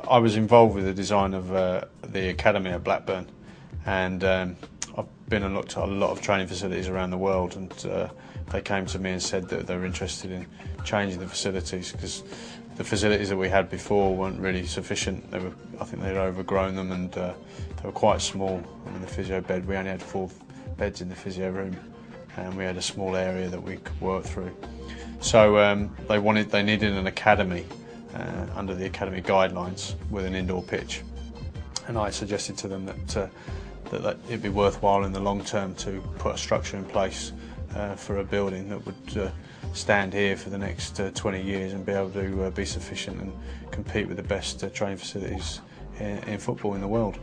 I was involved with the design of the academy at Blackburn, and I've been and looked at a lot of training facilities around the world, and they came to me and said that they were interested in changing the facilities because the facilities that we had before weren't really sufficient. I think they'd overgrown them, and they were quite small. I mean, the physio bed, we only had 4 beds in the physio room, and we had a small area that we could work through. So they needed an academy under the academy guidelines with an indoor pitch, and I suggested to them that it'd be worthwhile in the long term to put a structure in place for a building that would stand here for the next 20 years and be able to be sufficient and compete with the best training facilities in football in the world.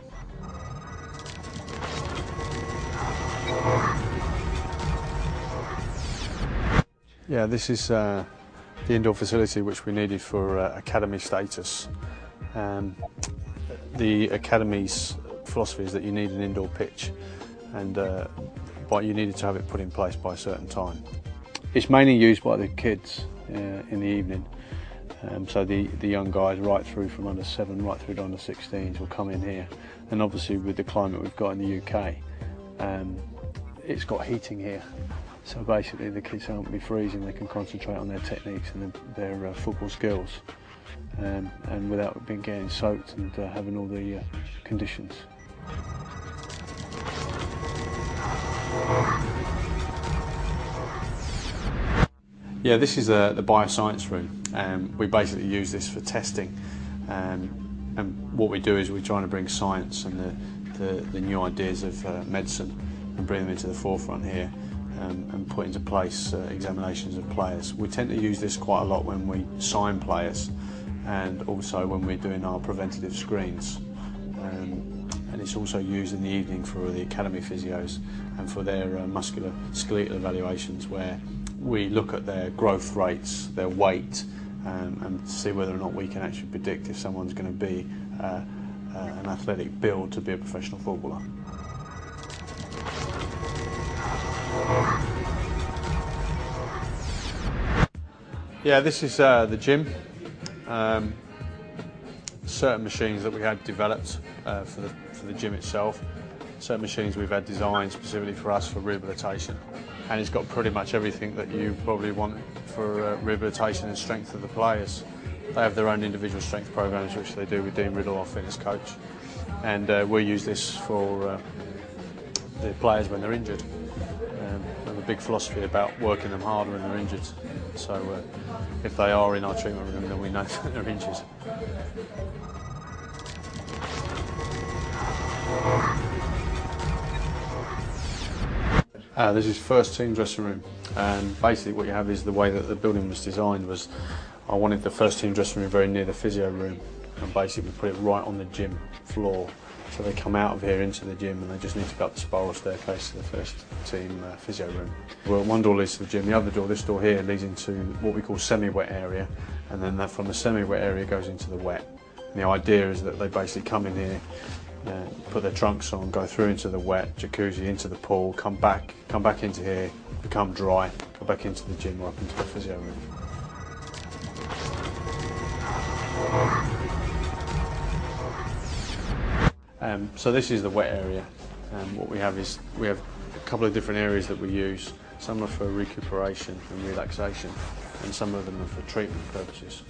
Yeah, this is the indoor facility which we needed for academy status. The academy's philosophy is that you need an indoor pitch, and but you needed to have it put in place by a certain time. It's mainly used by the kids in the evening, so the young guys right through from under 7 right through to under 16s will come in here, and obviously with the climate we've got in the UK, it's got heating here. So basically the kids won't be freezing, they can concentrate on their techniques and their football skills, and without being getting soaked and having all the conditions. Yeah, this is the bioscience room. We basically use this for testing, and what we do is we're trying to bring science and the new ideas of medicine and bring them into the forefront here. And put into place examinations of players. We tend to use this quite a lot when we sign players, and also when we're doing our preventative screens. And it's also used in the evening for the academy physios and for their musculoskeletal evaluations, where we look at their growth rates, their weight, and see whether or not we can actually predict if someone's going to be an athletic build to be a professional footballer. Yeah, this is the gym. Certain machines that we had developed for the gym itself. Certain machines we've had designed specifically for us for rehabilitation, and it's got pretty much everything that you probably want for rehabilitation and strength of the players. They have their own individual strength programs, which they do with Dean Riddle, our fitness coach, and we use this for the players when they're injured. We have a big philosophy about working them harder when they're injured. So if they are in our treatment room, then we know that they're injured. This is first team dressing room, and basically what you have is the way that the building was designed was I wanted the first team dressing room very near the physio room, and basically we put it right on the gym floor. So they come out of here into the gym and they just need to go up the spiral staircase to the first team physio room. Well, one door leads to the gym, the other door, this door here, leads into what we call semi-wet area, and then from the semi-wet area goes into the wet. And the idea is that they basically come in here, put their trunks on, go through into the wet, jacuzzi, into the pool, come back into here, become dry, go back into the gym or up into the physio room. So this is the wet area, and what we have is a couple of different areas that we use. Some are for recuperation and relaxation, and some of them are for treatment purposes.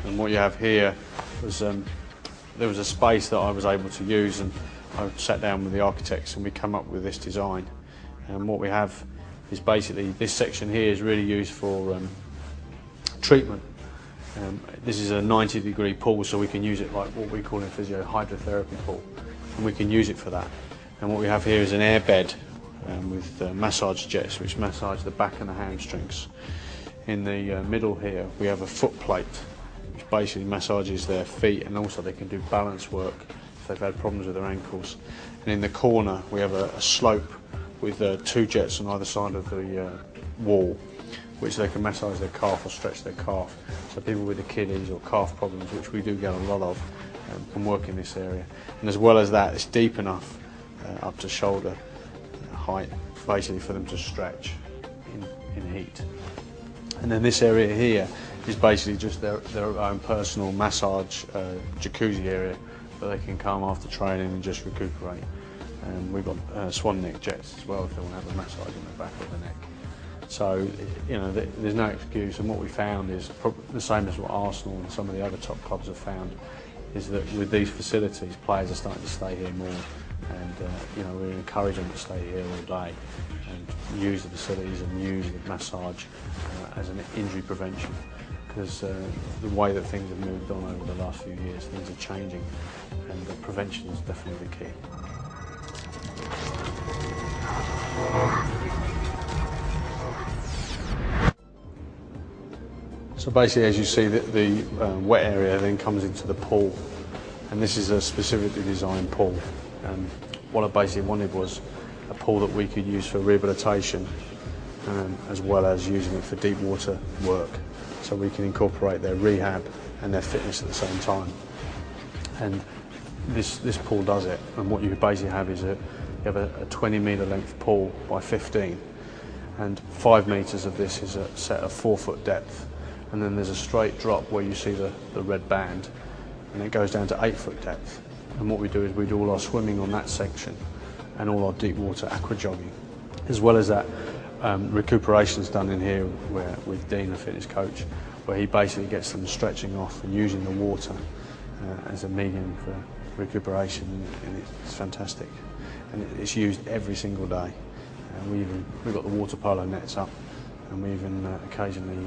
And what you have here was there was a space that I was able to use, and I sat down with the architects and we come up with this design. And what we have is basically this section here is really used for treatment. This is a 90-degree pool, so we can use it like what we call in physio hydrotherapy pool, and we can use it for that. And what we have here is an air bed with massage jets which massage the back and the hamstrings. In the middle here we have a foot plate which basically massages their feet, and also they can do balance work if they've had problems with their ankles. And in the corner we have a slope with 2 jets on either side of the wall, which they can massage their calf or stretch their calf. So people with Achilles or calf problems, which we do get a lot of, can work in this area. And as well as that, it's deep enough up to shoulder height, basically for them to stretch in heat. And then this area here is basically just their own personal massage jacuzzi area that they can come after training and just recuperate. We've got swan neck jets as well if they want to have a massage on the back of the neck. So, you know, there's no excuse, and what we found is the same as what Arsenal and some of the other top clubs have found, is that with these facilities, players are starting to stay here more, and you know, we encourage them to stay here all day and use the facilities and use the massage as an injury prevention, because the way that things have moved on over the last few years, things are changing, and prevention is definitely the key. So basically, as you see, the wet area then comes into the pool, and this is a specifically designed pool. And what I basically wanted was a pool that we could use for rehabilitation, as well as using it for deep water work, so we can incorporate their rehab and their fitness at the same time. And this pool does it. And what you basically have is you have a 20-metre length pool by 15, and 5 metres of this is a set of 4-foot depth. And then there's a straight drop where you see the red band, and it goes down to 8-foot depth. And what we do is we do all our swimming on that section and all our deep water aqua jogging. As well as that, recuperation's done in here with Dean, the fitness coach, where he basically gets them stretching off and using the water as a medium for recuperation, and it's fantastic. And it's used every single day. We've got the water polo nets up, and we even occasionally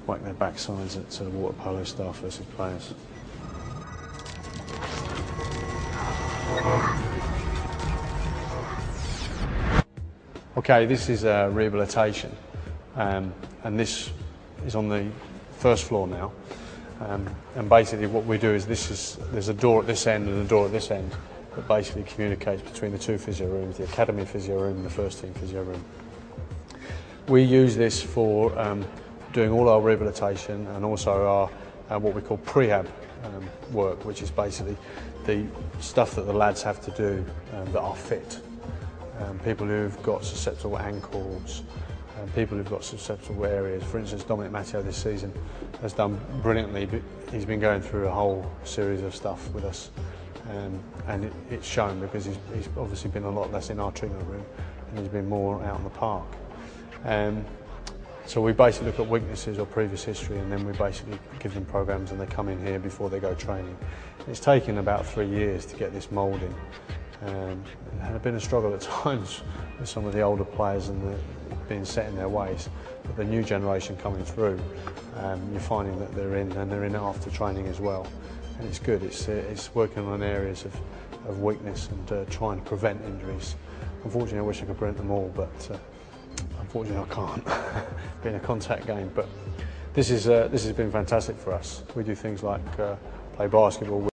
whack their backsides at water polo staff versus players. Okay, this is rehabilitation, and this is on the first floor now. And basically what we do is there's a door at this end and a door at this end that basically communicates between the two physio rooms, the academy physio room and the first team physio room. We use this for doing all our rehabilitation and also our what we call prehab work, which is basically the stuff that the lads have to do that are fit. People who've got susceptible ankles, people who've got susceptible areas. For instance, Dominic Matteo this season has done brilliantly. He's been going through a whole series of stuff with us, and it's shown because he's obviously been a lot less in our treatment room and he's been more out in the park. So we basically look at weaknesses or previous history, and then we basically give them programs, and they come in here before they go training. It's taken about 3 years to get this moulding. It had been a struggle at times with some of the older players and being set in their ways, but the new generation coming through, you're finding that they're in after training as well, and it's good. It's working on areas of weakness and trying to prevent injuries. Unfortunately, I wish I could prevent them all, but unfortunately I can't. Being a contact game, but this has been fantastic for us. We do things like play basketball.